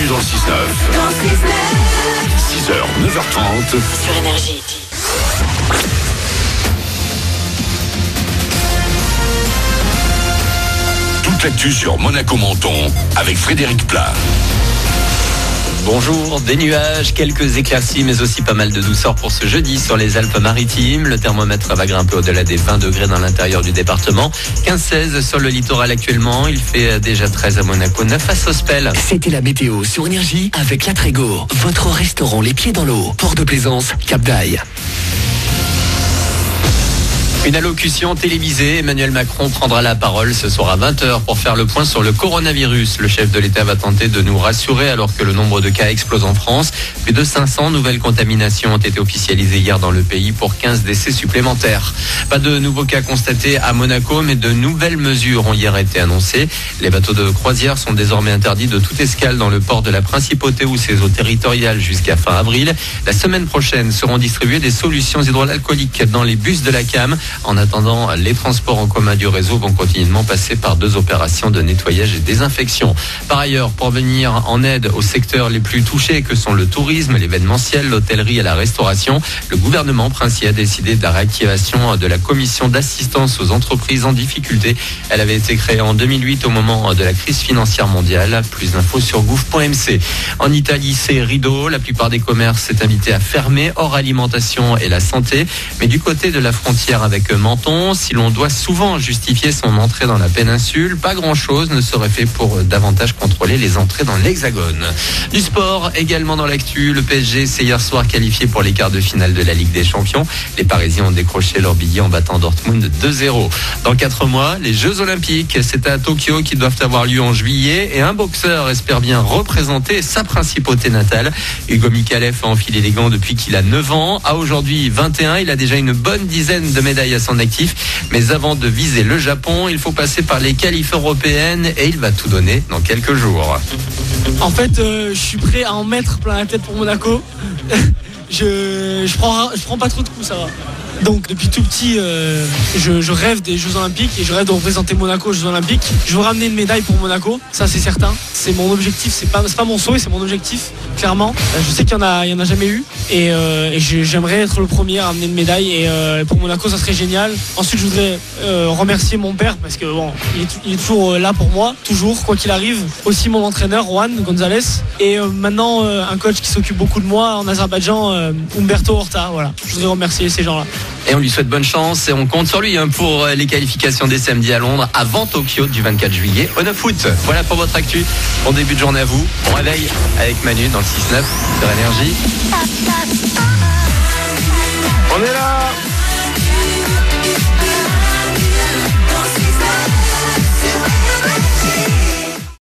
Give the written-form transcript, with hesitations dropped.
Manu dans le 6-9. 6h, 9h30. Sur Énergie. Toute l'actu sur Monaco-Menton avec Frédéric Plat. Bonjour, des nuages, quelques éclaircies, mais aussi pas mal de douceur pour ce jeudi sur les Alpes-Maritimes. Le thermomètre va grimper au-delà des 20 degrés dans l'intérieur du département. 15-16 sur le littoral actuellement. Il fait déjà 13 à Monaco, 9 à Sospel. C'était la météo sur Énergie avec La Trégo. Votre restaurant Les Pieds dans l'eau. Port de Plaisance, Cap d'Aille. Une allocution télévisée, Emmanuel Macron prendra la parole ce soir à 20h pour faire le point sur le coronavirus. Le chef de l'État va tenter de nous rassurer alors que le nombre de cas explose en France. Plus de 500 nouvelles contaminations ont été officialisées hier dans le pays pour 15 décès supplémentaires. Pas de nouveaux cas constatés à Monaco, mais de nouvelles mesures ont hier été annoncées. Les bateaux de croisière sont désormais interdits de toute escale dans le port de la Principauté ou ses eaux territoriales jusqu'à fin avril. La semaine prochaine seront distribuées des solutions hydroalcooliques dans les bus de la CAM. En attendant, les transports en commun du réseau vont continuellement passer par 2 opérations de nettoyage et désinfection. Par ailleurs, pour venir en aide aux secteurs les plus touchés que sont le tourisme, l'événementiel, l'hôtellerie et la restauration, le gouvernement princier a décidé de la réactivation de la commission d'assistance aux entreprises en difficulté. Elle avait été créée en 2008 au moment de la crise financière mondiale. Plus d'infos sur gouv.mc. En Italie, c'est rideau. La plupart des commerces est invité à fermer, hors alimentation et la santé. Mais du côté de la frontière avec Menton, si l'on doit souvent justifier son entrée dans la péninsule, pas grand-chose ne serait fait pour davantage contrôler les entrées dans l'Hexagone. Du sport également dans l'actu, le PSG s'est hier soir qualifié pour les quarts de finale de la Ligue des Champions. Les Parisiens ont décroché leur billet en battant Dortmund 2-0. Dans 4 mois, les Jeux Olympiques, c'est à Tokyo qui doivent avoir lieu en juillet et un boxeur espère bien représenter sa principauté natale. Hugo Mikalev a enfilé les gants depuis qu'il a 9 ans. À aujourd'hui 21, il a déjà une bonne dizaine de médailles à son actif, mais avant de viser le Japon, il faut passer par les qualifs européennes et il va tout donner dans quelques jours. En fait, je suis prêt à en mettre plein la tête pour Monaco. je prends pas trop de coups, ça va. Donc depuis tout petit, je rêve des Jeux Olympiques et je rêve de représenter Monaco aux Jeux Olympiques. Je veux ramener une médaille pour Monaco, ça c'est certain. C'est mon objectif, c'est pas mon souhait, c'est mon objectif, clairement. Je sais qu'il y en a jamais eu et j'aimerais être le premier à ramener une médaille et pour Monaco ça serait génial. Ensuite je voudrais remercier mon père parce que bon, il est toujours là pour moi, toujours quoi qu'il arrive. Aussi mon entraîneur Juan Gonzalez et maintenant un coach qui s'occupe beaucoup de moi en Azerbaïdjan, Umberto Horta. Voilà, je voudrais remercier ces gens-là. Et on lui souhaite bonne chance et on compte sur lui pour les qualifications des samedis à Londres avant Tokyo du 24 juillet au 9 août. Voilà pour votre actu. Bon début de journée à vous. Bon réveil avec Manu dans le 6-9 sur Énergie. On est là.